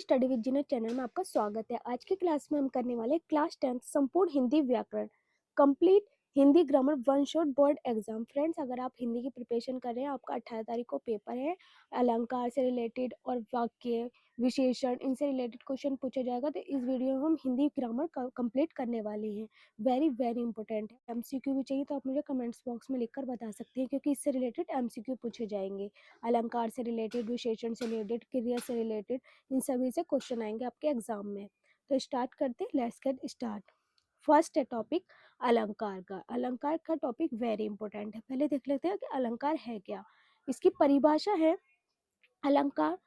Study with zener channel में आपका स्वागत है। आज की क्लास में हम करने वाले क्लास 10 संपूर्ण हिंदी व्याकरण complete Hindi grammar one shot board exam. Friends, अगर आप हिंदी की प्रिपरेशन कर रहे हैं, आपका 18 तारीख को पेपर है। अलंकार से रिलेटेड और वाक्य विशेषण इनसे रिलेटेड क्वेश्चन पूछा जाएगा। तो इस वीडियो में हम हिंदी ग्रामर कंप्लीट करने वाले हैं। वेरी वेरी इंपॉर्टेंट है। एमसीक्यू भी चाहिए तो आप मुझे कमेंट्स बॉक्स में लिखकर बता सकते हैं, क्योंकि इससे रिलेटेड एमसीक्यू पूछे जाएंगे। अलंकार से रिलेटेड, विशेषण से रिलेटेड, क्रिया से रिलेटेड, इन सभी से क्वेश्चन आएंगे आपके एग्जाम में। तो स्टार्ट करते हैं। Let's get start. फर्स्ट है टॉपिक अलंकार का। अलंकार का टॉपिक वेरी इंपॉर्टेंट है। पहले देख लेते हैं कि अलंकार है क्या। इसकी परिभाषा है, अलंकार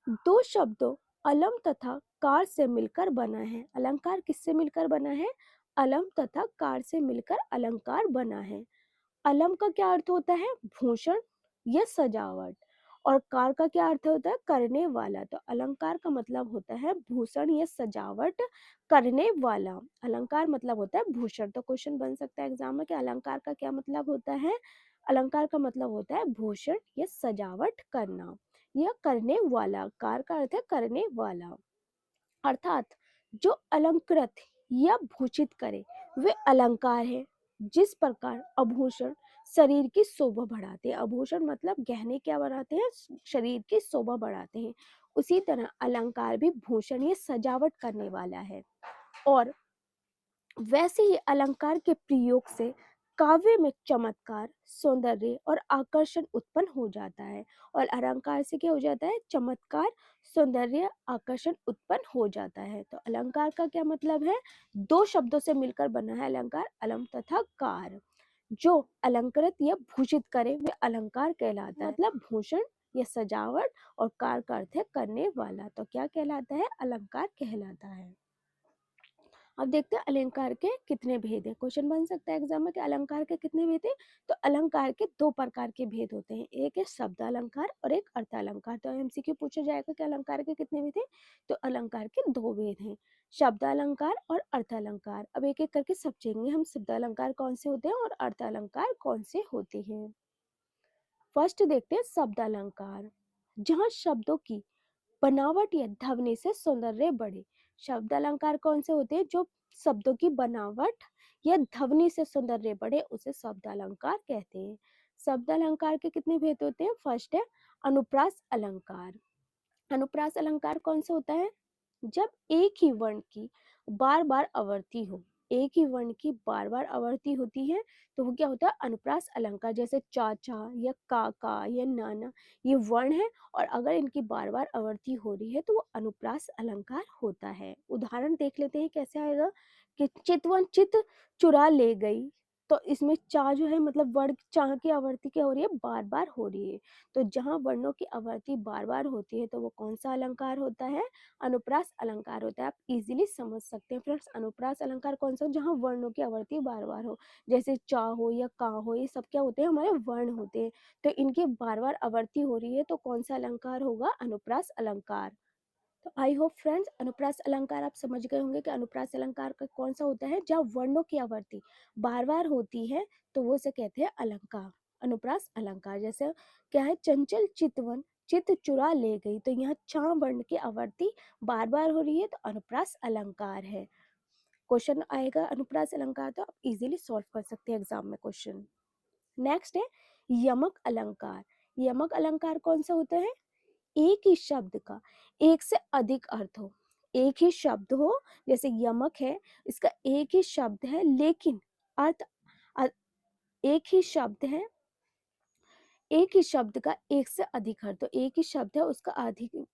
दो शब्दों अलम तथा कार से मिलकर बना है। अलंकार किससे मिलकर बना है? अलम तथा कार से मिलकर अलंकार बना है। अलम का क्या अर्थ होता है? भूषण या सजावट। और कार का क्या अर्थ होता है? करने वाला। तो अलंकार का मतलब होता है भूषण या सजावट करने वाला। अलंकार मतलब होता है भूषण। तो क्वेश्चन बन सकता है एग्जाम में कि अलंकार का क्या मतलब होता है। अलंकार का मतलब होता है भूषण या सजावट करना या करने वाला। कार का अर्थ है करने वाला। अर्थात जो अलंकृत या भूषित करे वे अलंकार है। जिस प्रकार आभूषण शरीर की शोभा बढ़ाते हैं, आभूषण मतलब गहने क्या बढ़ाते हैं? शरीर की शोभा बढ़ाते हैं। उसी तरह अलंकार भी भूषण या सजावट करने वाला है। और वैसे ही अलंकार के प्रयोग से काव्य में चमत्कार, सौंदर्य और आकर्षण उत्पन्न हो जाता है। और अलंकार से क्या हो जाता है? चमत्कार, सौंदर्य, आकर्षण उत्पन्न हो जाता है। तो अलंकार का क्या मतलब है? दो शब्दों से मिलकर बना है अलंकार, अलम तथा कार। जो अलंकृत या भूषित करे वे अलंकार कहलाता है। मतलब भूषण या सजावट, और कार का अर्थ है करने वाला। तो क्या कहलाता है? अलंकार कहलाता है। अब देखते हैं अलंकार के कितने भेद है। क्वेश्चन बन सकता है एग्जाम में कि अलंकार के कितने भेद है। तो अलंकार के दो प्रकार के भेद होते हैं, एक है शब्द अलंकार और एक अर्थ अलंकार। तो एमसीक्यू पूछा जाएगा कि अलंकार के कितने भेद है। तो अलंकार के दो भेद हैं, शब्द अलंकार और अर्थ अलंकार। अब एक एक करके समझेंगे हम, शब्द अलंकार कौन से होते हैं और अर्थ अलंकार कौन से होते हैं। फर्स्ट देखते हैं शब्द अलंकार, जहाँ शब्दों की बनावट या ध्वनि से सौंदर्य बढ़े। शब्द अलंकार कौन से होते हैं? जो शब्दों की बनावट या ध्वनि से सौंदर्य बढ़े उसे शब्द अलंकार कहते हैं। शब्द अलंकार के कितने भेद होते हैं? फर्स्ट है अनुप्रास अलंकार। अनुप्रास अलंकार कौन सा होता है? जब एक ही वर्ण की बार बार आवर्ती हो, एक ही वर्ण की बार बार आवर्ती होती है तो वो क्या होता है? अनुप्रास अलंकार। जैसे चाचा या काका या नाना, ये वर्ण है और अगर इनकी बार बार आवर्ती हो रही है तो वो अनुप्रास अलंकार होता है। उदाहरण देख लेते हैं कैसे आएगा कि चितवन चित चुरा ले गई। तो इसमें चा जो है मतलब वर्ण चा की आवर्ती क्या हो रही है? बार बार हो रही है। तो जहां वर्णों की आवर्ती बार बार होती है तो वो कौन सा अलंकार होता है? अनुप्रास अलंकार होता है। आप इजीली समझ सकते हैं फ्रेंड्स। अनुप्रास अलंकार कौन सा हो? जहाँ वर्णों की आवर्ती बार बार हो, जैसे चा हो या का हो, ये सब क्या होते हैं? हमारे वर्ण होते हैं। तो इनकी बार बार आवर्ती हो रही है तो कौन सा अलंकार होगा? अनुप्रास अलंकार। तो आई होप फ्रेंड्स अनुप्रास अलंकार आप समझ गए होंगे कि अनुप्रास अलंकार का कौन सा होता है। जहाँ वर्णों की आवर्ती बार बार होती है तो वो से कहते हैं अलंकार, अनुप्रास अलंकार। जैसे क्या है? चंचल चितवन चित चुरा ले गई, तो यहाँ चा वर्ण की आवर्ती बार बार हो रही है तो अनुप्रास अलंकार है। क्वेश्चन आएगा अनुप्रास अलंकार तो आप इजीली सॉल्व कर सकते हैं एग्जाम में क्वेश्चन। नेक्स्ट है यमक अलंकार। यमक अलंकार कौन सा होता है? एक ही शब्द का एक से अधिक अर्थ हो। एक ही शब्द हो, जैसे यमक है, इसका एक ही शब्द है लेकिन अर्थ अ- एक ही शब्द है, एक ही शब्द का एक से अधिक अर्थ। तो एक ही शब्द है उसका अधिक,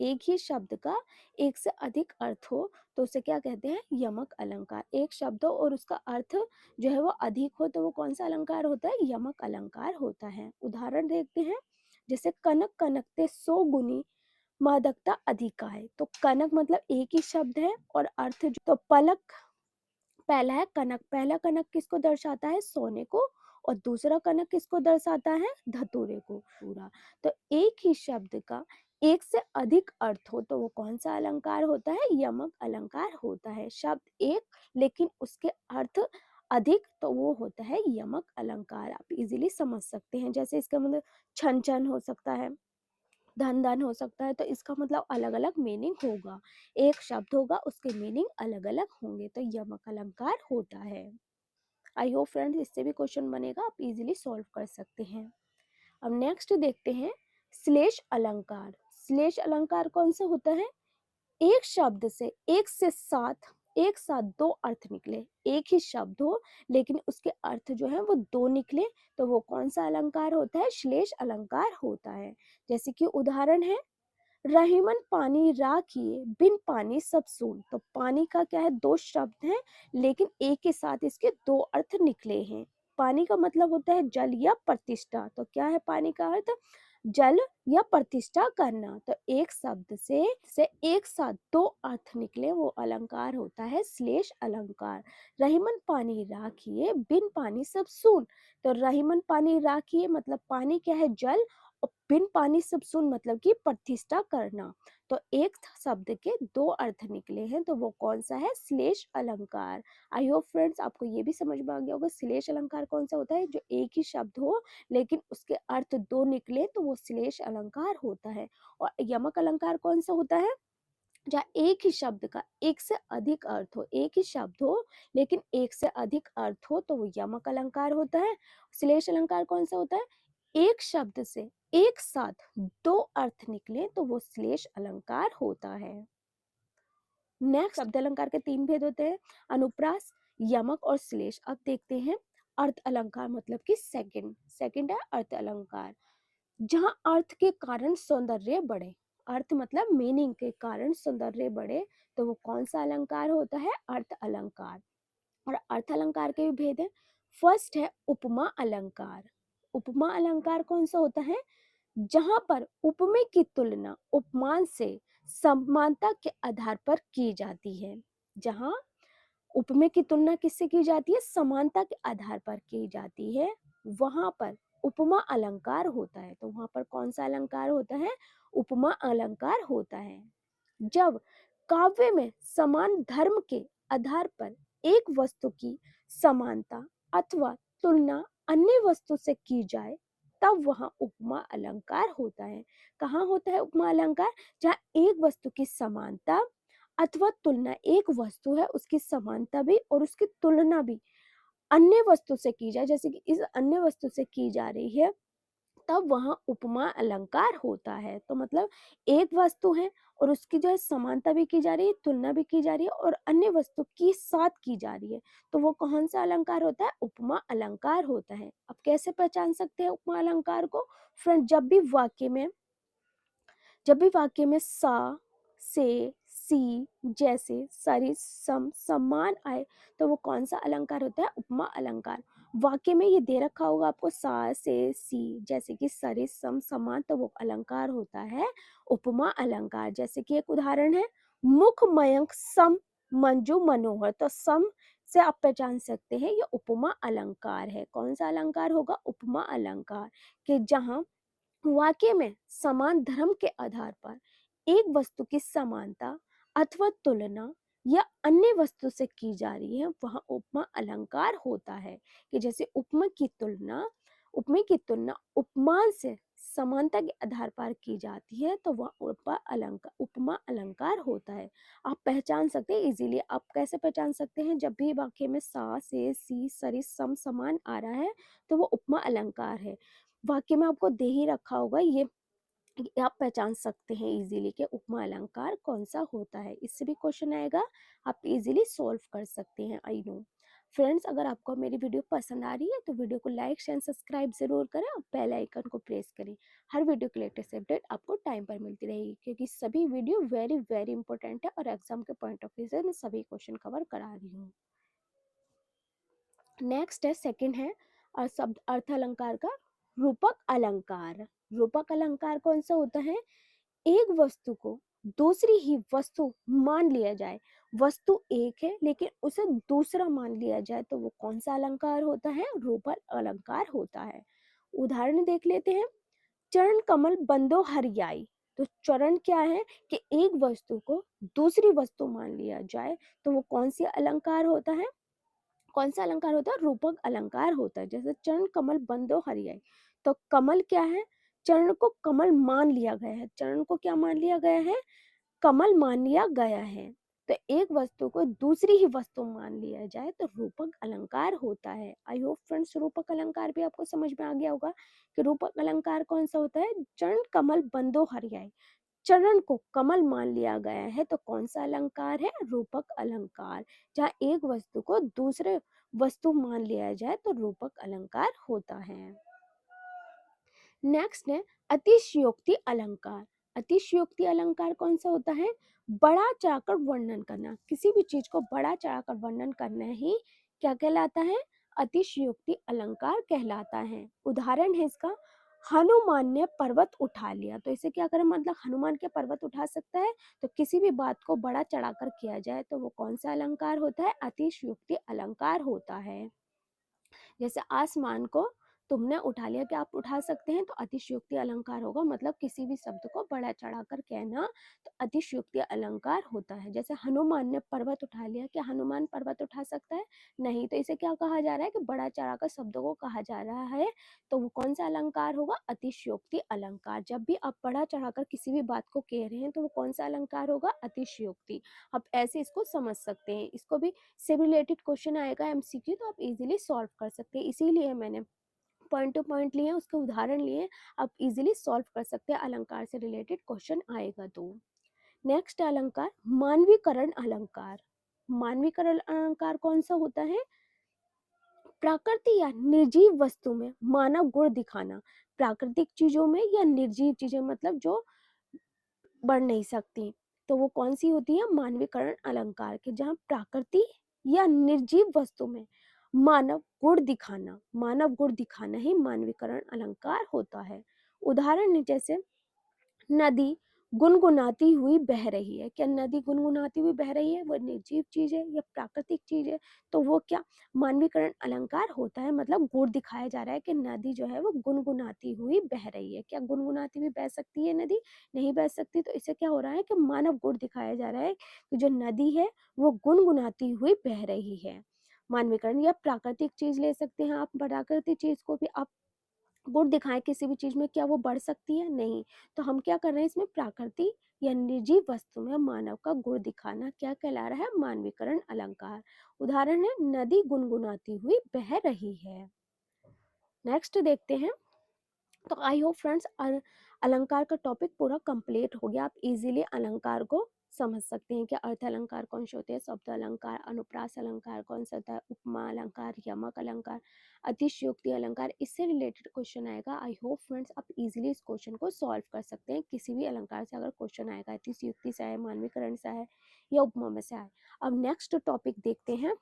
एक ही शब्द का एक से अधिक अर्थ हो तो उसे क्या कहते हैं? यमक अलंकार। एक शब्द हो और उसका अर्थ जो है वो अधिक हो तो वो कौन सा अलंकार होता है? यमक अलंकार होता है। उदाहरण देखते हैं, जैसे कनक कनकते सौ गुनी मादकता अधिका है। तो कनक मतलब एक ही शब्द है और अर्थ जो, तो पलक पहला है कनक। पहला कनक किसको दर्शाता है? सोने को। और दूसरा कनक किसको दर्शाता है? धतूरे को। पूरा। तो एक ही शब्द का एक से अधिक अर्थ हो तो वो कौन सा अलंकार होता है? यमक अलंकार होता है। शब्द एक लेकिन उसके अर्थ अधिक तो वो होता है यमक अलंकार। आप इजीली समझ सकते हैं। जैसे इसका मतलब छन छन हो सकता है, धन धन हो सकता है, तो इसका मतलब अलग अलग मीनिंग होगा। एक शब्द होगा, उसके मीनिंग अलग अलग होंगे, तो यमक अलंकार होता है। आई होप फ्रेंड्स इससे भी क्वेश्चन बनेगा, आप इजीली सॉल्व कर सकते हैं। अब नेक्स्ट देखते हैं श्लेष अलंकार। श्लेष अलंकार कौन सा होता है? एक शब्द से एक साथ दो अर्थ निकले, एक ही शब्द हो लेकिन उसके अर्थ जो है वो दो निकले, तो वो कौन सा अलंकार होता है? श्लेष अलंकार होता है। जैसे कि उदाहरण है, रहीमन पानी राखिए बिन पानी सब सून। तो पानी का क्या है? दो शब्द हैं लेकिन एक के साथ इसके दो अर्थ निकले हैं। पानी का मतलब होता है जल या प्रतिष्ठा। तो क्या है पानी का अर्थ? जल या प्रतिष्ठा करना। तो एक शब्द से एक साथ दो अर्थ निकले, वो अलंकार होता है श्लेष अलंकार। रहीमन पानी राखिए बिन पानी सब सून। तो रहीमन पानी राखिए मतलब पानी क्या है? जल। और बिन पानी सब सुन मतलब कि प्रतिष्ठा करना। तो एक शब्द के दो अर्थ निकले हैं, तो वो कौन सा है? श्लेष अलंकार। आई होप फ्रेंड्स आपको ये भी समझ में आ गया होगा श्लेष अलंकार कौन सा होता है। जो एक ही शब्द हो लेकिन उसके अर्थ दो निकले, तो वो श्लेष अलंकार होता है। और यमक अलंकार कौन सा होता है? जहाँ एक ही शब्द का एक से अधिक अर्थ हो, एक ही शब्द हो लेकिन एक से अधिक अर्थ हो, तो वो यमक अलंकार होता है। श्लेष अलंकार कौन सा होता है? एक शब्द से एक साथ दो अर्थ निकले, तो वो श्लेष अलंकार होता है। नेक्स्ट शब्द अलंकार के तीन भेद होते हैं, अनुप्रास, यमक और श्लेष। अब देखते हैं अर्थ अलंकार मतलब कि सेकंड है अर्थ अलंकार। जहां अर्थ के कारण सौंदर्य बढ़े, अर्थ मतलब मीनिंग के कारण सौंदर्य बढ़े, तो वो कौन सा अलंकार होता है? अर्थ अलंकार। और अर्थ अलंकार के भी भेद है। फर्स्ट है उपमा अलंकार। उपमा अलंकार कौन सा होता है? जहां पर उपमेय की तुलना उपमान से समानता के आधार पर की जाती है। जहां उपमेय की तुलना किससे की जाती है? समानता के आधार पर की जाती है, वहां पर उपमा अलंकार होता है। तो वहां पर कौन सा अलंकार होता है? उपमा अलंकार होता है। जब काव्य में समान धर्म के आधार पर एक वस्तु की समानता अथवा तुलना अन्य वस्तु से की जाए, तब वहां उपमा अलंकार होता है। कहाँ होता है उपमा अलंकार? जहाँ एक वस्तु की समानता अथवा तुलना, एक वस्तु है उसकी समानता भी और उसकी तुलना भी अन्य वस्तु से की जाए, जैसे कि इस अन्य वस्तु से की जा रही है, तब वहां उपमा अलंकार होता है। तो मतलब एक वस्तु है और उसकी जो है समानता भी की जा रही है, तुलना भी की जा रही है और अन्य वस्तु के साथ की जा रही है, तो वो कौन सा अलंकार होता है? उपमा अलंकार होता है। अब कैसे पहचान सकते हैं उपमा अलंकार को? फ्रेंड, जब भी वाक्य में सा, से, सी जैसे सरिस सम समान आए, तो वो कौन सा अलंकार होता है? उपमा अलंकार। वाक्य में ये दे रखा होगा आपको सा, से, सी जैसे कि सरिस सम समान, तो वो अलंकार होता है उपमा अलंकार। जैसे कि एक उदाहरण है, मुख मयंक सम मंजू मनोहर। तो सम से आप पहचान सकते हैं ये उपमा अलंकार है। कौन सा अलंकार होगा? उपमा अलंकार। कि जहां वाक्य में समान धर्म के आधार पर एक वस्तु की समानता अथवा तुलना या अन्य वस्तु से की जा रही है, वहां उपमा अलंकार होता है। कि जैसे उपमा की तुलना उपमान से समानता के आधार पर की जाती है, तो वह उपमा अलंकार होता है। आप पहचान सकते हैं इजीली। आप कैसे पहचान सकते हैं? जब भी वाक्य में सा, से, सी, सरिस सम समान आ रहा है, तो वो उपमा अलंकार है। वाक्य में आपको दे ही रखा होगा ये, आप पहचान सकते हैं इजीली कि उपमा अलंकार कौन सा होता है। इससे भी क्वेश्चन आएगा, आप इजीली सॉल्व कर सकते हैं। आई नो फ्रेंड्स, अगर आपको मेरी वीडियो पसंद आ रही है तो वीडियो को लाइक शेयर सब्सक्राइब जरूर करें और बेल आइकन को प्रेस करें। हर वीडियो की लेटेस्ट अपडेट आपको टाइम पर मिलती रहेगी, क्योंकि सभी वीडियो वेरी वेरी इंपॉर्टेंट है और एग्जाम के पॉइंट ऑफ व्यू से मैं सभी क्वेश्चन कवर करा रही हूँ। नेक्स्ट है सेकंड है और शब्द अर्थ अलंकार का रूपक अलंकार। रूपक अलंकार कौन सा होता है? एक वस्तु को दूसरी ही वस्तु मान लिया जाए, वस्तु एक है लेकिन उसे दूसरा मान लिया जाए, तो वो कौन सा अलंकार होता है? रूपक अलंकार होता है। उदाहरण देख लेते हैं, चरण कमल बंदो हरियाई। तो चरण क्या है? कि एक वस्तु को दूसरी वस्तु मान लिया जाए, तो वो कौन सी अलंकार होता है? कौन सा अलंकार होता है? रूपक अलंकार होता है। जैसे चरण कमल बंदो हरियाई, तो कमल क्या है? चरण को कमल मान लिया गया है। चरण को क्या मान लिया गया है? कमल मान लिया गया है। तो एक वस्तु को दूसरी ही वस्तु मान लिया जाए तो रूपक अलंकार होता है। आई होप फ्रेंड्स रूपक अलंकार भी आपको समझ में आ गया होगा कि रूपक अलंकार कौन सा होता है। चरण कमल बंदो हरियाए, चरण को कमल मान लिया गया है तो कौन सा अलंकार है? रूपक अलंकार। जहाँ एक वस्तु को दूसरे वस्तु मान लिया जाए तो रूपक अलंकार होता है। नेक्स्ट है अतिशयोक्ति अलंकार। अतिशयोक्ति अलंकार कौन सा होता है? बड़ा चढ़ाकर वर्णन करना, किसी भी चीज को बड़ा चढ़ाकर वर्णन करना ही क्या कहलाता है? अतिशयोक्ति अलंकार कहलाता है। उदाहरण है इसका, हनुमान ने पर्वत उठा लिया। तो इसे क्या करें, मतलब हनुमान के पर्वत उठा सकता है। तो किसी भी बात को बड़ा चढ़ाकर किया जाए तो वो कौन सा अलंकार होता है? अतिशयोक्ति अलंकार होता है। जैसे आसमान को तुमने उठा लिया, कि आप उठा सकते हैं, तो अतिशयोक्ति अलंकार होगा। मतलब किसी भी शब्द को बड़ा चढ़ाकर कहना तो अतिशयोक्ति अलंकार होता है। जैसे हनुमान ने पर्वत उठा लिया, क्या हनुमान पर्वत उठा सकता है? नहीं। तो इसे क्या कहा जा रहा है कि बड़ा चढ़ाकर शब्दों को कहा जा रहा है, तो वो कौन सा अलंकार होगा? अतिशयोक्ति अलंकार। जब भी आप बड़ा चढ़ाकर किसी भी बात को कह रहे हैं तो वो कौन सा अलंकार होगा? अतिशयोक्ति। आप ऐसे इसको समझ सकते हैं। इसको भी से रिलेटेड क्वेश्चन आएगा एमसीक्यू, तो आप इजीली सॉल्व कर सकते हैं। इसीलिए मैंने पॉइंट टू पॉइंट लिए, उसके उदाहरण लिए, आप इजीली सॉल्व कर सकते हैं। अलंकार से रिलेटेड क्वेश्चन आएगा तो। नेक्स्ट अलंकार मानवीकरण अलंकार। मानवीकरण अलंकार कौन सा होता है? प्राकृतिक या निर्जीव वस्तु में मानव गुण दिखाना। प्राकृतिक चीजों में या निर्जीव चीजें, मतलब जो बढ़ नहीं सकती, तो वो कौन सी होती है? मानवीकरण अलंकार के। जहाँ प्राकृतिक या निर्जीव वस्तु में मानव गुण दिखाना, मानव गुण दिखाना ही मानवीकरण अलंकार होता है। उदाहरण जैसे नदी गुनगुनाती हुई बह रही है। क्या नदी गुनगुनाती हुई बह रही है वो निर्जीव चीज है या प्राकृतिक चीज है? तो वो क्या मानवीकरण अलंकार होता है। मतलब गुण दिखाया जा रहा है कि नदी जो है वो गुनगुनाती हुई बह रही है। क्या गुनगुनाती हुई बह सकती है नदी? नहीं बह सकती। तो इसे क्या हो रहा है कि मानव गुण दिखाया जा रहा है कि जो नदी है वो गुनगुनाती हुई बह रही है। मानवीकरण। या प्राकृतिक चीज ले सकते हैं आप, प्राकृतिक चीज को भी आप गुण दिखाएं किसी भी चीज में, क्या वो बढ़ सकती है? नहीं। तो हम क्या कर रहे हैं इसमें? प्राकृतिक या निर्जीव वस्तु में मानव का गुण दिखाना क्या कहला रहा है? मानवीकरण अलंकार। उदाहरण है नदी गुनगुनाती हुई बह रही है। नेक्स्ट देखते हैं। तो आई होप फ्रेंड्स अलंकार का टॉपिक पूरा कंप्लीट हो गया। आप इजीली अलंकार को समझ सकते हैं कि अर्थ अलंकार कौन से होते हैं, शब्द अलंकार, अनुप्रास अलंकार कौन सा होता है, उपमा अलंकार, यमक अलंकार, अतिशयोक्ति अलंकार। इससे रिलेटेड क्वेश्चन आएगा। आई होप फ्रेंड्स आप इजीली इस क्वेश्चन को सॉल्व कर सकते हैं। किसी भी अलंकार से अगर क्वेश्चन आएगा, अतिशयोक्ति से आए, मानवीकरण से आए या उपमा में से आए। अब नेक्स्ट टॉपिक देखते हैं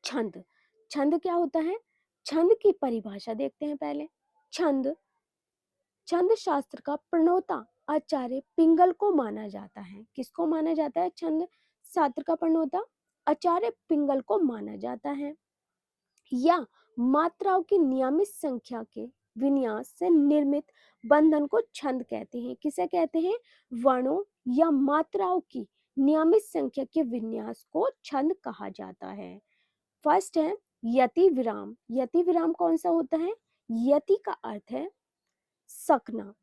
छंद। छंद क्या होता है? छंद की परिभाषा देखते हैं पहले। छंद छंद शास्त्र का प्रणेता आचार्य पिंगल को माना जाता है। किसको माना जाता है? छंद शास्त्र का प्रणेता आचार्य पिंगल को माना जाता है। या मात्राओं की नियमित संख्या के विन्यास से निर्मित बंधन को छंद कहते हैं। किसे कहते हैं? वर्णों या मात्राओं की नियमित संख्या के विन्यास को छंद कहा जाता है। फर्स्ट है यति विराम। यति विराम कौन सा होता है? यति का अर्थ है सकना।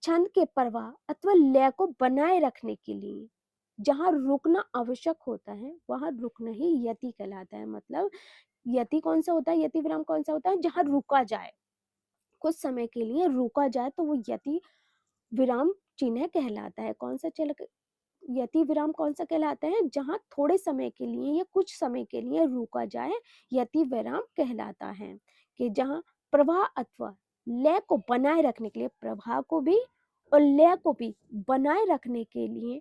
छंद के प्रवाह अथवा लय को बनाए रखने के लिए जहां रुकना आवश्यक होता है वहां रुकना ही यति कहलाता है। मतलब यति कौन सा होता है? यति विराम कौन सा होता है? जहां रुका जाए, कुछ समय के लिए रुका जाए तो वो यति विराम चिन्ह कहलाता है। कौन सा चल यति विराम कौन सा कहलाता है? जहां थोड़े समय के लिए या कुछ समय के लिए रुका जाए, यति विराम कहलाता है। कि जहां प्रवाह अथवा लय को बनाए रखने के लिए, प्रवाह को भी और लय को भी बनाए रखने के लिए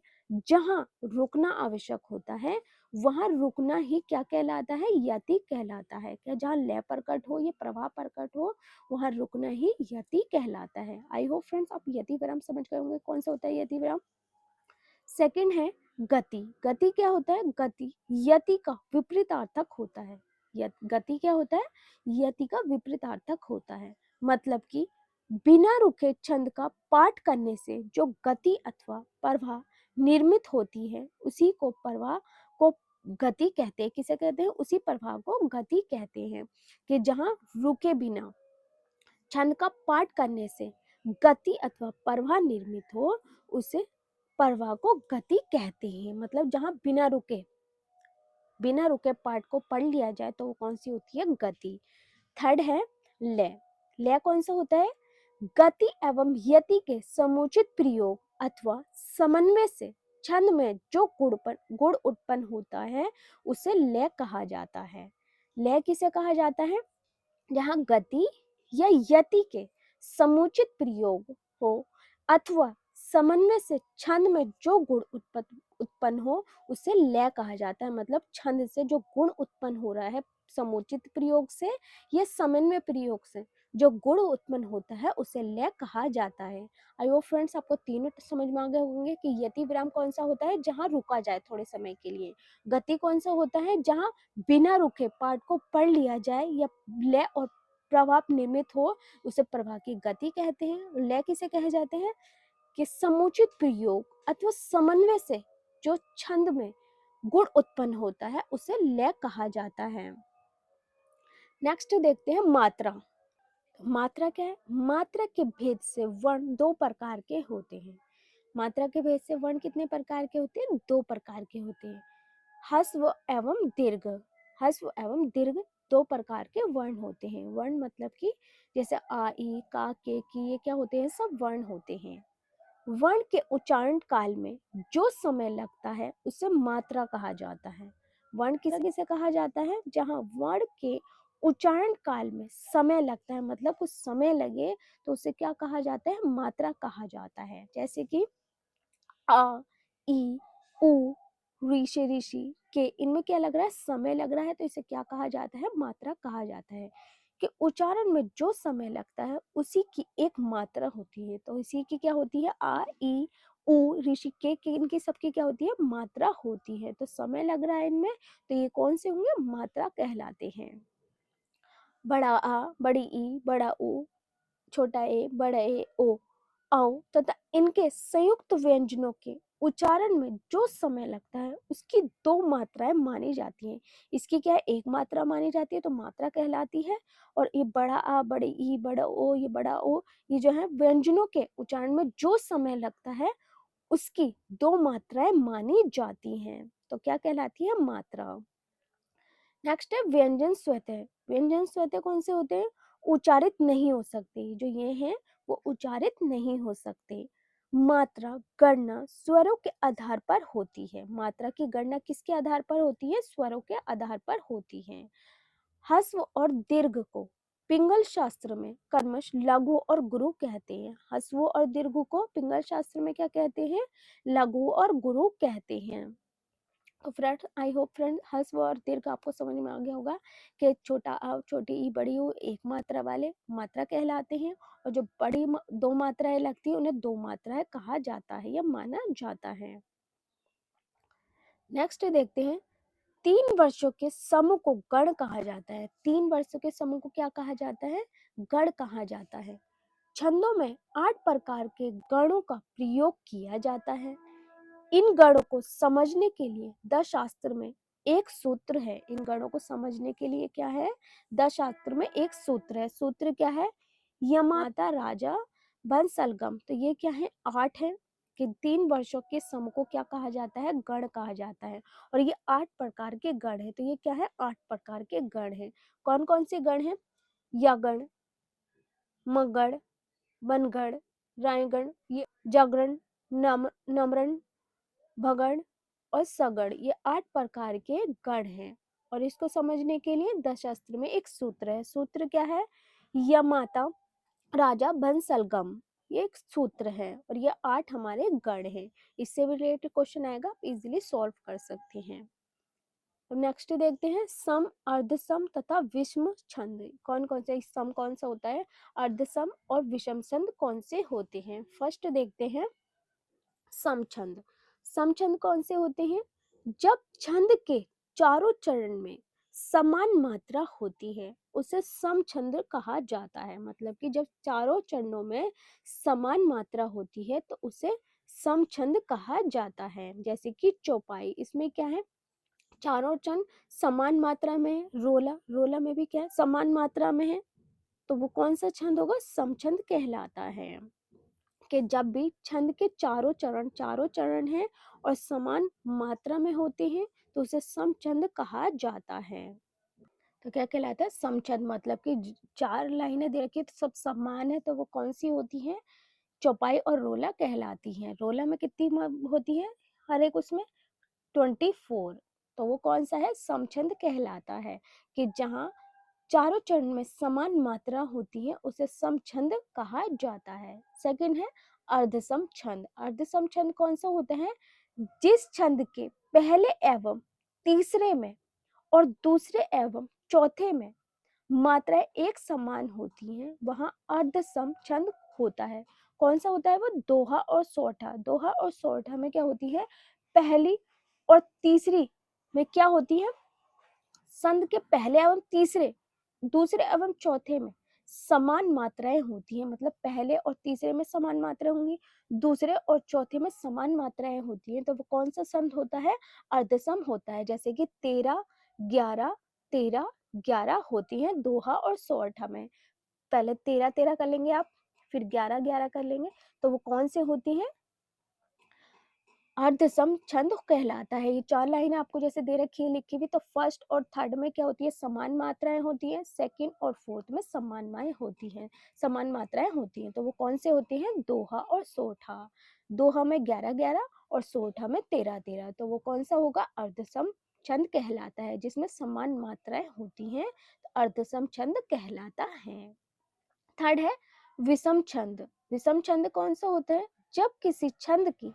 जहां रुकना आवश्यक होता है वहां रुकना ही क्या कहलाता है? यति कहलाता है। क्या जहां लय प्रकट हो या प्रवाह प्रकट हो वहां रुकना ही यति कहलाता है। आई होप फ्रेंड्स आप यति विराम समझ गए होंगे कौन सा होता है यति विराम। सेकंड है गति। गति क्या होता है? गति यति का विपरीतार्थक होता है। गति क्या होता है? यति का विपरीतार्थक होता है। मतलब कि बिना रुके छंद का पाठ करने से जो गति अथवा प्रवाह निर्मित होती है उसी को प्रवाह को गति कहते हैं। किसे कहते हैं? उसी प्रवाह को गति कहते हैं। कि जहां रुके बिना छंद का पाठ करने से गति अथवा प्रवाह निर्मित हो उसे प्रवाह को गति कहते हैं। मतलब जहाँ बिना रुके पार्ट को पढ़ लिया जाए तो वो कौन सी होती है, गति। थर्ड है लय। लय कौन सा होता है, गति एवं यति के समुचित प्रयोग अथवा समन्वय से छंद में जो गुण उत्पन्न होता है उसे लय कहा जाता है। लय किसे कहा जाता है, जहाँ गति या यति के समुचित प्रयोग हो अथवा समन्वय से छंद में जो गुण उत्पन्न हो उसे लय कहा जाता है। मतलब छंद से जो गुण उत्पन्न हो रहा है समुचित प्रयोग से या समन्वय प्रयोग से जो गुण उत्पन्न होता है उसे लय कहा जाता है। आई होप फ्रेंड्स आपको तीनों समझ में आ गए होंगे कि यति विराम कौन सा होता है, जहाँ रुका जाए थोड़े समय के लिए। गति कौन सा होता है, जहाँ बिना रुके पाठ को पढ़ लिया जाए या लय और प्रभाव निर्मित हो उसे प्रवाह की गति कहते हैं। लय किसे कहे जाते हैं कि समुचित प्रयोग अथवा समन्वय से जो छंद में गुण उत्पन्न होता है उसे लय कहा जाता है। नेक्स्ट देखते हैं मात्रा। मात्रा क्या है, मात्रा के भेद से वर्ण दो प्रकार के होते हैं। मात्रा के भेद से वर्ण कितने प्रकार के होते हैं, दो प्रकार के होते हैं। ह्रस्व एवं दीर्घ। ह्रस्व एवं दीर्घ दो प्रकार के वर्ण होते हैं। वर्ण मतलब कि जैसे आ ई का के की, ये क्या होते हैं, सब वर्ण होते हैं। वर्ण के उच्चारण काल में जो समय लगता है उसे मात्रा कहा जाता है। वर्ण किसे कहा जाता है, जहाँ वर्ण के उच्चारण काल में समय लगता है, मतलब कुछ समय लगे तो उसे क्या कहा जाता है, मात्रा कहा जाता है। जैसे कि आ ई उ ऋषि ऋषि के, इनमें क्या लग रहा है, समय लग रहा है, तो इसे क्या कहा जाता है, मात्रा कहा जाता है। कि उच्चारण में जो समय लगता है उसी की एक मात्रा होती है। तो इसी की क्या होती है, आ ई उ ऋषि के इनकी सबकी क्या होती है, मात्रा होती है। तो समय लग रहा है इनमें, तो ये कौन से होंगे, मात्रा कहलाते हैं। बड़ा आ, बड़ी ई, बड़ा उ, छोटा ए, बड़ा ए, ओ, औ तथा इनके संयुक्त व्यंजनों के उच्चारण में जो समय लगता है उसकी दो मात्राएं मानी जाती हैं। इसकी क्या है, एक मात्रा मानी जाती है तो मात्रा कहलाती है। और ये बड़ा आ, बड़े ई, बड़ा ओ, ये बड़ा ओ, ये जो है व्यंजनों के उच्चारण में जो समय लगता है उसकी दो मात्राएं मानी जाती हैं। तो क्या कहलाती है, मात्रा। नेक्स्ट है व्यंजन स्वतः। व्यंजन स्वतः कौन से होते हैं, उच्चारित नहीं हो सकते। जो ये हैं वो उच्चारित नहीं हो सकते। मात्रा गणना स्वरों के आधार पर होती है। मात्रा की गणना किसके आधार पर होती है, स्वरों के आधार पर होती है। ह्रस्व और दीर्घ को पिंगल शास्त्र में क्रमश लघु और गुरु कहते हैं। ह्रस्व और दीर्घ को पिंगल शास्त्र में क्या कहते हैं, लघु और गुरु कहते हैं। तो फ्रेंड्स आई होप फ्रेंड ह्रस्व और दीर्घ आपको समझ में आ गया होगा कि छोटा आ, छोटी ई, बड़ी ऊ एक मात्रा वाले मात्रा कहलाते हैं, और जो बड़ी दो मात्राएं लगती है उन्हें दो मात्राएं कहा जाता है या माना जाता है। नेक्स्ट देखते हैं, 3 वर्षों के समूह को गण कहा जाता है। 3 वर्षों के समूह को क्या कहा जाता है, गण कहा जाता है। छंदों में 8 प्रकार के गणों का प्रयोग किया जाता है। इन गणों को समझने के लिए दशास्त्र में एक सूत्र है। इन गणों को समझने के लिए क्या है, दशास्त्र में एक सूत्र है। सूत्र क्या है, यमाता राजा बंसलगम। तो ये क्या है, 8 है कि 3 वर्षों के समूह को क्या कहा जाता है, गण कहा जाता है। और ये 8 प्रकार के गण है। तो ये क्या है, 8 प्रकार के गण है। कौन कौन से गण है, यगण, मगण, मनगण, रायगण, ये जागरण, नमरण, भगण और सगण, ये 8 प्रकार के गण हैं। और इसको समझने के लिए दशास्त्र में एक सूत्र है। सूत्र क्या है, यमाता राजा बंसलगम, ये एक सूत्र है। और ये 8 हमारे गण हैं। इससे भी रिलेटेड क्वेश्चन आएगा, आप इजीली सॉल्व कर सकते हैं। अब नेक्स्ट देखते हैं, सम, अर्धसम तथा विषम छंद। कौन कौन से सम कौन सा होता है, अर्धसम और विषम छंद कौन से होते हैं। फर्स्ट देखते हैं समछंद। समछंद कौन से होते हैं, जब छंद के चारों चरण में समान मात्रा होती है उसे समछंद कहा जाता है। मतलब कि जब चारों चरणों में समान मात्रा होती है तो उसे समछंद कहा जाता है। जैसे कि चौपाई, इसमें क्या है, चारों चरण समान मात्रा में है। रोला, रोला में भी क्या है, समान मात्रा में है, तो वो कौन सा छंद होगा, समछंद कहलाता है। कि जब भी छंद के चारों चरण हैं और समान मात्रा में होते हैं तो उसे समछंद कहा जाता है। तो क्या कहलाता है? समछंद। मतलब कि चार लाइनें दे रखी है तो सब समान है, तो वो कौन सी होती है? चौपाई और रोला कहलाती हैं। रोला में कितनी होती है हर एक उसमें? 24। तो वो कौन सा है? समछंद कहलाता है। कि जहाँ चारों चरण में समान मात्रा होती है उसे समछंद कहा जाता है। सेकंड है अर्धसम छंद। अर्धसम छंद कौन सा होता है? जिस छंद के पहले एवं तीसरे में और दूसरे एवं चौथे में मात्राएं एक समान होती हैं वहां अर्धसम छंद होता है। कौन सा होता है वो? दोहा और सोठा। दोहा और सोठा में क्या होती है? पहली और तीसरी में क्या होती है? संध के पहले एवं तीसरे, दूसरे एवं चौथे में समान मात्राएं होती हैं। मतलब पहले और तीसरे में समान मात्राएं होंगी, दूसरे और चौथे में समान मात्राएं होती हैं, तो वो कौन सा संध होता है? अर्धसम होता है। जैसे कि 13 11 13 11 होती हैं दोहा और सोरठा में। पहले 13 13 कर लेंगे आप, फिर 11 11 कर लेंगे, तो वो कौन से होती हैं? अर्धसम छंद कहलाता है। ये चार लाइनें आपको जैसे दे रखी है लिखी हुई, तो फर्स्ट और थर्ड में क्या होती है? समान मात्राएं होती है। सेकंड और फोर्थ में समान मात्राएं होती हैं, तो वो कौन से होते हैं? दोहा और सोठा। दोहा में 11 11 और सोठा में 13 13, तो वो कौन सा होगा? अर्धसम छंद कहलाता है। जिसमें समान मात्राएं होती हैं तो अर्धसम छंद कहलाता है। थर्ड है विषम छंद। विषम छंद कौन सा होता है? जब किसी छंद की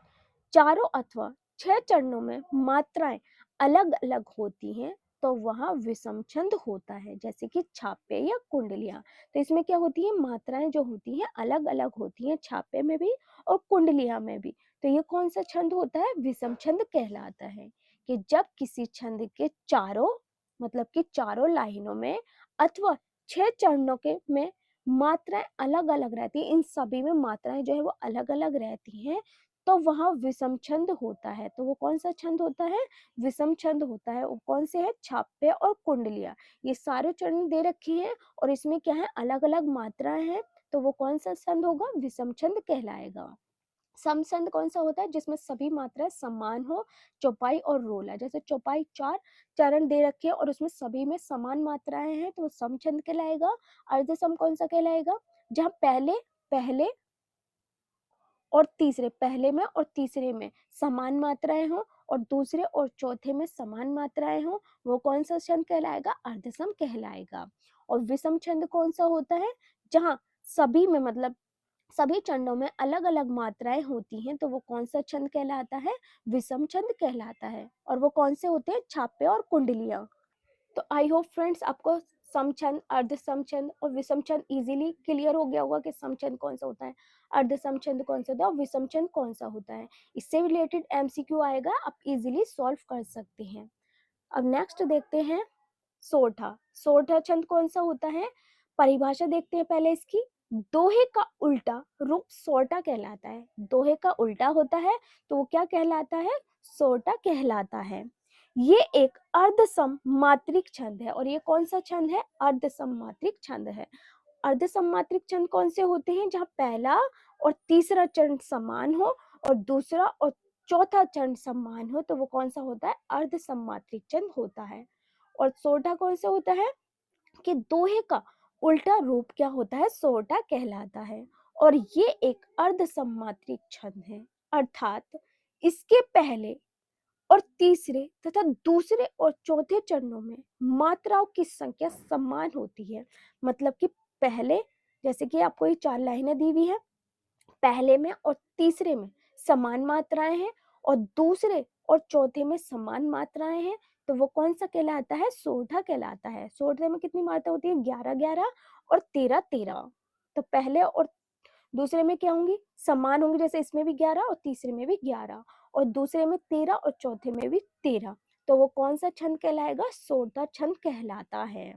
चारों अथवा 6 चरणों में मात्राएं अलग अलग होती हैं तो वहां विषम छंद होता है। जैसे कि छापे या कुंडलियां। तो इसमें क्या होती है? मात्राएं जो होती हैं अलग अलग होती हैं, छापे में भी और कुंडलियां में भी। तो ये कौन सा छंद होता है? विषम छंद कहलाता है। कि जब किसी छंद के चारों, मतलब कि चारों लाइनों में अथवा 6 चरणों के में मात्राएं अलग अलग रहती है, इन सभी में मात्राएं जो है वो अलग अलग रहती हैं, तो वहां विषम छंद होता है। तो वो कौन सा छंद होता है? विषम छंद होता है। वो कौन से है? छापे और कुंडलियां। ये सारे चरण दे रखे हैं और इसमें क्या है? अलग अलग मात्राएं हैं, तो वो कौन सा छंद होगा? विषम छंद कहलाएगा। समछंद कौन सा होता है? जिसमें सभी मात्राएं समान हो। चौपाई और रोला, जैसे चौपाई 4 चरण दे रखे हैं और उसमें सभी में समान मात्राएं हैं, तो वो समछंद कहलाएगा। अर्धसम कौन सा कहलाएगा? जहाँ पहले पहले और तीसरे, पहले में और तीसरे में समान मात्राएं हो और दूसरे और चौथे में समान मात्राएं हो, वो कौन सा छंद कहलाएगा? अर्धसम कहलाएगा। और विषम छंद कौन सा होता है? जहाँ सभी में, मतलब सभी चरणों में अलग अलग मात्राएं होती हैं, तो वो कौन सा छंद कहलाता है? विषम छंद कहलाता है। और वो कौन से होते हैं? छापे और कुंडलियां। तो आई होप फ्रेंड्स आपको समछंद, अर्ध समछंद और विषम छंद इजीली क्लियर हो गया होगा कि समछंद कौन सा होता है, अर्ध समछंद कौन सा होता है और विषम छंद कौन सा होता है। इससे रिलेटेड एमसीक्यू आएगा, आप इजीली सॉल्व कर सकते हैं। अब नेक्स्ट देखते हैं सोठा। सोठा छंद कौन सा होता है? परिभाषा देखते हैं पहले इसकी। दोहे का उल्टा रूप सोटा कहलाता है। दोहे का उल्टा होता है तो वो क्या कहलाता है? सोटा कहलाता है। ये एक अर्धसम मात्रिक छंद है। और ये कौन सा छंद है? अर्धसम मात्रिक छंद है। अर्धसम मात्रिक छंद कौन से होते हैं? जहाँ पहला और तीसरा चरण समान हो और दूसरा और चौथा चरण समान हो, तो वो कौन सा होता है? अर्धसम मात्रिक छंद होता है। और सोटा कौन सा होता है? कि दोहे का उल्टा रूप क्या होता है? सोटा कहलाता है। और ये एक अर्धसमात्रिक छंद है, अर्थात इसके पहले और तीसरे तथा दूसरे और चौथे चरणों में मात्राओं की संख्या समान होती है। मतलब कि पहले, जैसे कि आपको ये 4 लाइनें दी हुई है, पहले में और तीसरे में समान मात्राएं हैं और दूसरे और चौथे में समान मात्राएं हैं, तो वो कौन सा कहलाता है? सोठा कहलाता है। सोठे में कितनी मात्रा होती है? 11 11 और 13 13। तो पहले और दूसरे में क्या होंगी? समान होंगी, जैसे इसमें भी 11 और तीसरे में भी 11 और दूसरे में 13 और चौथे में भी 13, तो वो कौन सा छंद कहलाएगा? सोठा छंद कहलाता है।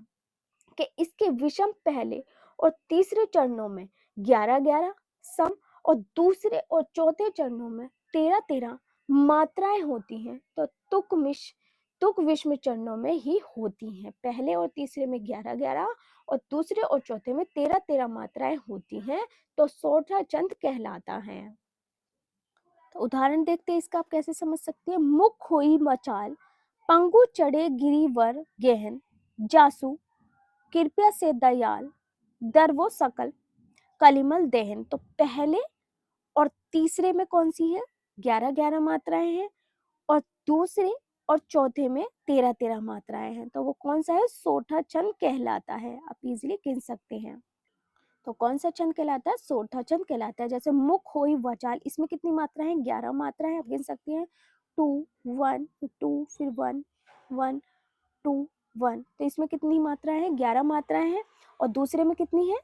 कि इसके विषम पहले और तीसरे चरणों में 11 11 सम और दूसरे और चौथे चरणों में 13 13 मात्राएं होती हैं, तो तुक मिश तुक विषम चरणों में ही होती हैं। पहले और तीसरे में 11-11 और दूसरे और चौथे में 13-13 मात्राएं होती हैं, तो सोठा चंद कहलाता है। तो उदाहरण देखते हैं इसका, आप कैसे समझ सकते हैं। मुख हुई मचाल, पंगु चढ़े गिरिवर गहन, जासु कृपया से दयाल, दरवो सकल कलिमल दहन। तो पहले और तीसरे में कौन सी है, 11-11 मात्राएं हैं, और दूसरे और चौथे में 13-13 मात्राएं हैं, तो वो कौन सा है, सोठा चंद कहलाता है। आप इजीली गिन सकते हैं। तो कौन सा चंद कहलाता है, सोठा चंद कहलाता है। जैसे मुख होई वचाल, इसमें कितनी मात्रा है, 11 मात्रा है, आप गिन सकते हैं। 2 1 फिर 2 फिर 1 1 2 1, तो इसमें कितनी मात्रा है, 11 मात्राएं हैं। और दूसरे में कितनी है,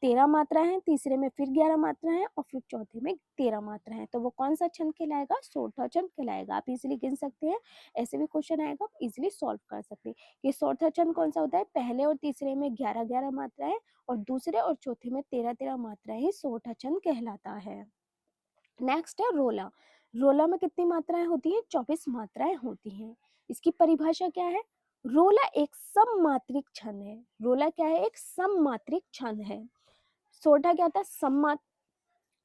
13 मात्रा है, तीसरे में फिर 11 मात्रा है, और फिर चौथे में 13 मात्रा है, तो वो कौन सा छंद कहलाएगा, सोठा छंद कहलाएगा। आप इजीली गिन सकते हैं, ऐसे भी क्वेश्चन आएगा, आप इजीली सॉल्व कर सकते हैं। ये सोठा छंद कौन सा होता है, पहले और तीसरे में 11-11 मात्राएं और दूसरे और चौथे में 13-13 मात्राएं ही सोठा छंद कहलाता है। नेक्स्ट है रोला। रोला में कितनी मात्राएं होती हैं, 24 मात्राएं होती हैं। इसकी परिभाषा क्या है, रोला एक सममात्रिक छंद है। रोला क्या है, एक सममात्रिक छंद है। सोठा क्या था,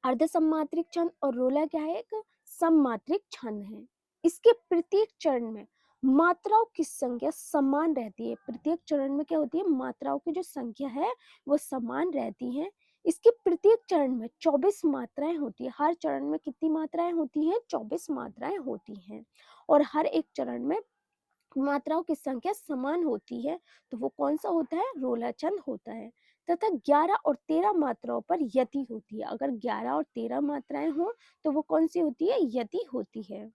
अर्ध सममात्रिक छंद, और रोला क्या है, एक सममात्रिक छंद है। इसके प्रत्येक चरण में मात्राओं की संख्या समान रहती है। प्रत्येक चरण में क्या होती है, मात्राओं की जो संख्या है वो समान रहती है। इसके प्रत्येक चरण में 24 मात्राएं होती है। हर चरण में कितनी मात्राएं होती हैं, 24 मात्राएं होती हैं, और हर एक चरण में मात्राओं की संख्या समान होती है, तो वो कौन सा होता है, रोला छंद होता है। तथा 11 और 13 मात्राओं पर यति होती है। अगर 11 और 13 मात्राएं हो तो वो कौन सी होती है, यति होती है।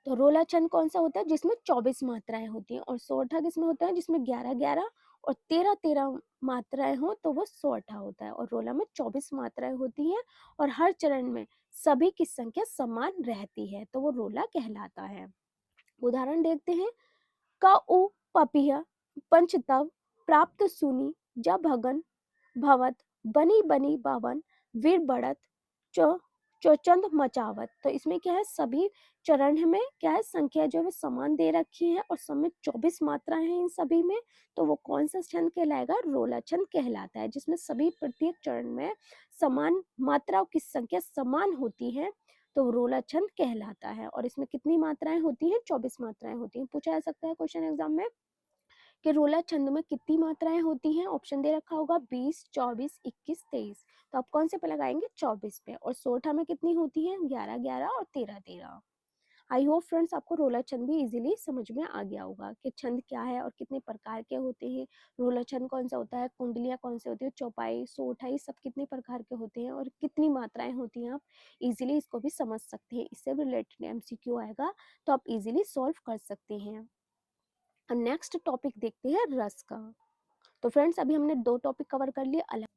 तो रोला छंद कौन सा होता है, जिसमें 24 मात्राएं होती हैं। और सोठा किसमें होता है, जिसमें 11-11 और 13-13 मात्राएं हो तो वो सोठा होता है। और रोला में 24 मात्राएं होती हैं और हर चरण में सभी की संख्या समान रहती है, तो वो रोला कहलाता है। उदाहरण देखते हैं। का उ पपिह पंचतव प्राप्त सुनी, ज भगन भवत बनी बनी बावन वीर बढ़त चो चौचंद मचावत। तो इसमें क्या है, सभी चरण में क्या है, संख्या जो है समान दे रखी है और सब में 24 मात्राएं हैं इन सभी में, तो वो कौन सा छंद कहलाएगा, रोला छंद कहलाता है। जिसमें सभी प्रत्येक चरण में समान मात्राओं की संख्या समान होती है, तो रोला छंद कहलाता है। और इसमें कितनी मात्राएं होती हैं, 24 मात्राएं होती हैं। पूछा जा सकता है क्वेश्चन एग्जाम में कि रोला छंद में कितनी मात्राएं होती हैं। ऑप्शन दे रखा होगा 20, 24, 21, 23, तो आप कौन से पे लगाएंगे, 24 पे। और सोठा में कितनी होती है, 11-11 और 13-13। आई होप फ्रेंड्स आपको रोला छंद भी इजीली समझ में आ गया होगा कि छंद क्या है और कितने प्रकार के होते हैं। रोला छंद कौन सा होता है, कुंडलियां कौन से होती है, चौपाई, सोठाई, सब कितने प्रकार के होते हैं और कितनी मात्राएं होती हैं। आप इजीली इसको भी समझ सकते हैं। इससे भी रिलेटेड एमसीक्यू आएगा तो आप इजीली सॉल्व कर सकते हैं। नेक्स्ट टॉपिक देखते हैं रस का। तो फ्रेंड्स अभी हमने 2 टॉपिक कवर कर लिए अलग।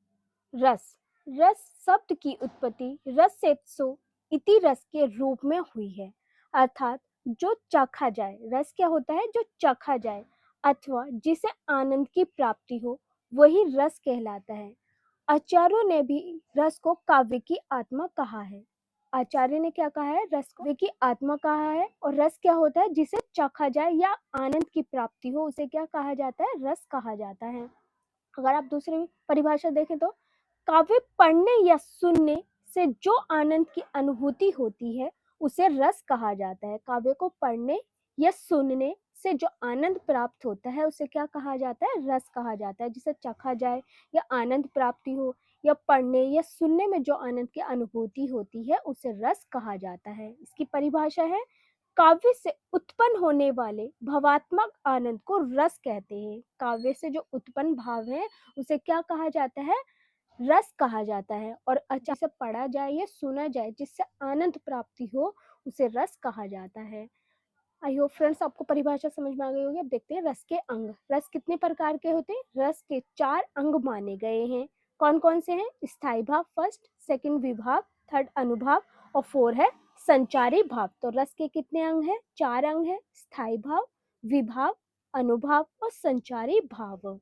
रस, रस शब्द की उत्पत्ति रसेत्सो इति रस के रूप में हुई है, अर्थात जो चखा जाए। रस क्या होता है, जो चखा जाए अथवा जिसे आनंद की प्राप्ति हो, वही रस कहलाता है। आचार्यों ने भी रस को काव्य की आत्मा कहा है। आचार्य ने क्या कहा है, रस को काव्य की आत्मा कहा है। और रस क्या होता है, जिसे चखा जाए या आनंद की प्राप्ति हो, उसे क्या कहा जाता है, रस कहा जाता है। अगर आप दूसरी परिभाषा देखें तो काव्य पढ़ने या सुनने से जो आनंद की अनुभूति होती है उसे रस कहा जाता है। काव्य को पढ़ने या सुनने से जो आनंद प्राप्त होता है उसे क्या कहा जाता है, रस कहा जाता है। जिसे चखा जाए या आनंद प्राप्ति हो या पढ़ने या सुनने में जो आनंद की अनुभूति होती है उसे रस कहा जाता है। इसकी परिभाषा है, काव्य से उत्पन्न होने वाले भावात्मक आनंद को रस कहते हैं। काव्य से जो उत्पन्न भाव है उसे क्या कहा जाता है, रस कहा जाता है। और अच्छा से पढ़ा जाए या सुना जाए जिससे आनंद प्राप्ति हो उसे रस कहा जाता है। आई होप फ्रेंड्स आपको परिभाषा समझ में आ गई होगी। अब देखते हैं रस के अंग। रस कितने प्रकार के होते हैं, रस के 4 अंग माने गए हैं। कौन कौन से हैं, स्थायी भाव फर्स्ट, सेकंड विभाव, थर्ड अनुभाव और 4 है संचारी भाव। तो रस के कितने अंग हैं, 4 अंग है, स्थायी भाव, विभाव, अनुभाव और संचारी भाव।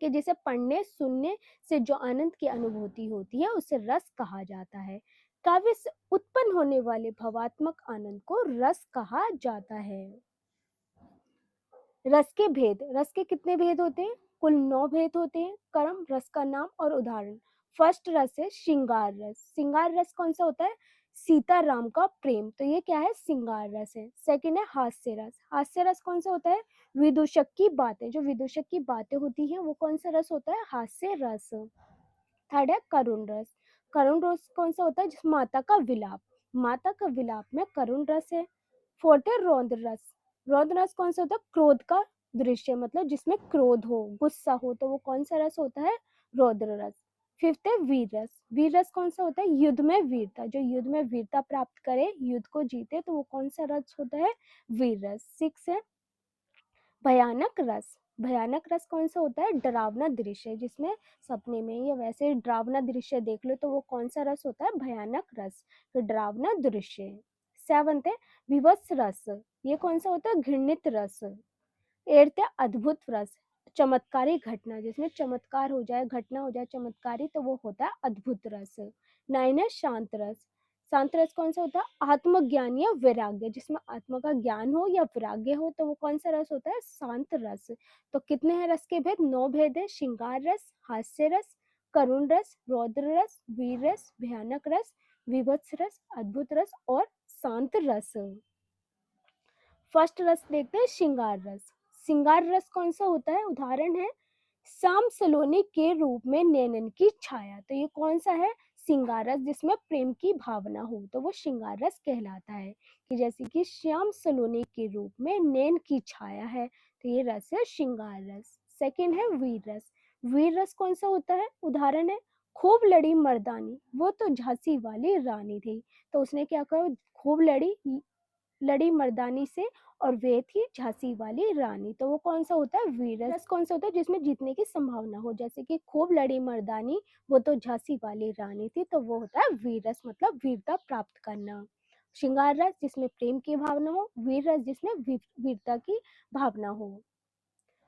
कि जिसे पढ़ने सुनने से जो आनंद की अनुभूति होती है उसे रस कहा जाता है। काव्य से उत्पन्न होने वाले भावात्मक आनंद को रस कहा जाता है। रस के भेद, रस के कितने भेद होते हैं? कुल 9 भेद होते हैं। कर्म रस का नाम और उदाहरण। फर्स्ट रस है श्रृंगार रस। श्रृंगार रस कौन सा होता है? सीताराम का प्रेम, तो ये क्या है? श्रृंगार रस है। सेकंड है हास्य रस। हास्य रस कौन सा होता है? विदूषक की बातें, जो विदूषक की बातें होती हैं वो कौन सा रस होता है? हास्य रस। थर्ड है करुण रस। करुण रस कौन सा होता है? जिस माता का विलाप, माता का विलाप में करुण रस है। फोर्थ है रौद्र रस। रौद्र रस कौन सा होता है? क्रोध का दृश्य, मतलब जिसमें क्रोध हो, गुस्सा हो, तो वो कौन सा रस होता है? रौद्र रस। फिफ्थ है वीर रस। वीर रस कौन सा होता है? युद्ध में वीरता, जो युद्ध में वीरता प्राप्त करे, युद्ध को जीते, तो वो कौन सा रस होता है? वीर रस। सिक्स है भयानक रस। भयानक रस कौन सा होता है? डरावना दृश्य, जिसमें सपने में या वैसे डरावना दृश्य देख लो, तो वो कौन सा रस होता है? भयानक रस, तो डरावना दृश्य। सेवंथ है विवश रस। ये कौन सा होता है? घृणित रस। एट्थ है अद्भुत रस। चमत्कारी घटना, जिसमें चमत्कार हो जाए, घटना हो जाए चमत्कारी, तो वो होता है अद्भुत रस। नाइन है शांत रस। शांत रस कौन सा होता है? आत्मज्ञान या वैराग्य, जिसमें आत्मा का ज्ञान हो या वैराग्य हो, तो वो कौन सा रस होता है? शांत रस। तो कितने हैं रस के भेद? 9 भेद है। श्रृंगार रस, हास्य रस, करुण रस, रौद्र रस, वीर रस, भयानक रस, विभत्स रस, अद्भुत रस और शांत रस। फर्स्ट रस देखते हैं श्रृंगार रस। श्रृंगार रस कौन सा होता है? उदाहरण है श्याम सलोनी के रूप में नैनन की छाया, तो ये कौन सा है? श्रृंगार रस, जिसमें प्रेम की भावना हो, तो वो श्रृंगार रस कहलाता है। कि जैसे कि श्याम सलोनी के रूप में नैन की छाया है, तो ये रस है श्रृंगार रस। सेकंड है वीर रस। वीर रस कौन सा होता है? उदाहरण है खूब लड़ी मर्दानी, वो तो झांसी वाली रानी थी, तो उसने क्या कहा? खूब लड़ी, लड़ी मर्दानी से, और वे थी झांसी वाली रानी, तो वो कौन सा होता है? वीर रस। कौन सा होता है? जिसमें जीतने की संभावना हो, जैसे कि खूब लड़ी मर्दानी, वो तो झांसी वाली रानी थी, तो वो होता है वीर रस, मतलब वीरता प्राप्त करना। श्रृंगार रस जिसमें प्रेम की भावना हो, वीर रस जिसमें वीरता की भावना हो।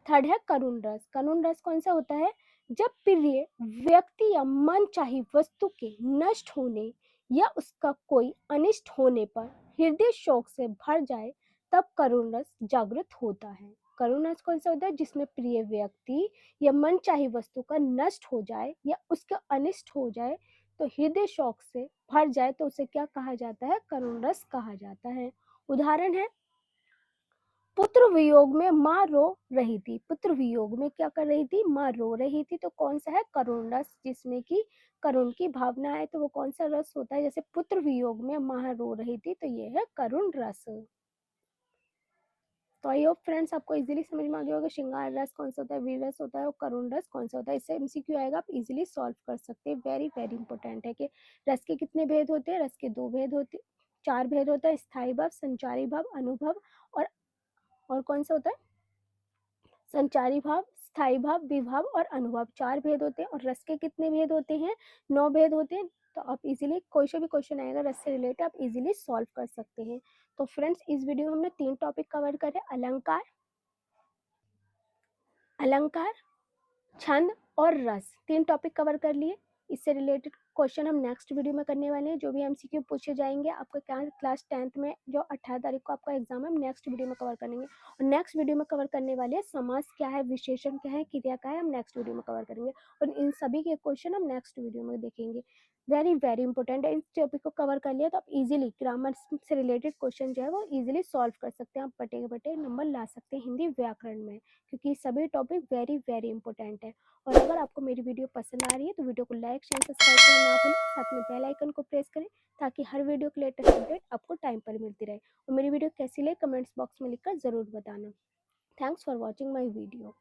थर्ड है करुण रस। करुण रस कौन सा होता है? जब प्रिय व्यक्ति या मन चाही वस्तु के नष्ट होने या उसका कोई अनिष्ट होने पर हृदय शोक से भर जाए, तब करुण रस जागृत होता है। करुण रस कौन सा होता है? जिसमें प्रिय व्यक्ति या मन चाही वस्तु का नष्ट हो जाए या उसका अनिष्ट हो जाए, तो हृदय शोक से भर जाए, तो उसे क्या कहा जाता है? करुण रस कहा जाता है। उदाहरण है पुत्र वियोग में माँ रो रही थी। पुत्र वियोग में क्या कर रही थी? माँ रो रही थी, तो कौन सा है? करुण रस, जिसमें कि करुण की भावना है, तो वो कौन सा रस होता है? जैसे पुत्र वियोग में माँ रो रही थी, तो ये है करुण रस। तो आई होप फ्रेंड्स आपको इजीली समझ में आ गया होगा श्रृंगार रस कौन सा होता है, वीर रस होता है, और करुण रस कौन सा होता है। इससे एमसीक्यू आएगा, आप इजीली सॉल्व कर सकते हैं। वेरी वेरी इंपॉर्टेंट है कि रस के कितने भेद होते हैं? रस के 2 भेद होते, 4 भेद होता है, स्थायी भाव, संचारी भाव, अनुभव, और कौन सा होता है? संचारी भाव, स्थायी भाव, विभाव और अनुभव, 4 भेद होते हैं। और रस के कितने भेद होते हैं? 9 भेद होते हैं। तो आप इजीली कोई सा भी क्वेश्चन आएगा रस से रिलेटेड, आप इजीली सॉल्व कर सकते हैं। तो फ्रेंड्स इस वीडियो में हमने 3 टॉपिक कवर करे, अलंकार, अलंकार, छंद और रस, 3 टॉपिक कवर कर लिए। इससे रिलेटेड क्वेश्चन हम नेक्स्ट वीडियो में करने वाले हैं। जो भी एमसीक्यू पूछे जाएंगे आपका क्लास 10th में, जो 18 तारीख को आपका एग्जाम है, हम नेक्स्ट वीडियो में कवर करेंगे। और नेक्स्ट वीडियो में कवर करने वाले हैं समास क्या है, विशेषण क्या है, क्रिया क्या है, हम नेक्स्ट वीडियो में कवर करेंगे। और इन सभी के क्वेश्चन हम नेक्स्ट वीडियो में देखेंगे। वेरी वेरी इंपॉर्टेंट है। इस टॉपिक को कवर कर लिया तो आप इजीली ग्रामर से रिलेटेड क्वेश्चन जो है वो इजीली सॉल्व कर सकते हैं। आप बटे के बटे नंबर ला सकते हैं हिंदी व्याकरण में, क्योंकि सभी टॉपिक वेरी वेरी इंपॉर्टेंट है। और अगर आपको मेरी वीडियो पसंद आ रही है तो वीडियो को लाइक शेयर सब्सक्राइब करना ना भूलें, साथ में बेल आइकन को प्रेस करें, ताकि हर वीडियो की लेटेस्ट अपडेट आपको टाइम पर मिलती रहे। और मेरी वीडियो कैसी लगी कमेंट्स बॉक्स में लिखकर ज़रूर बताना। Thanks for watching my video.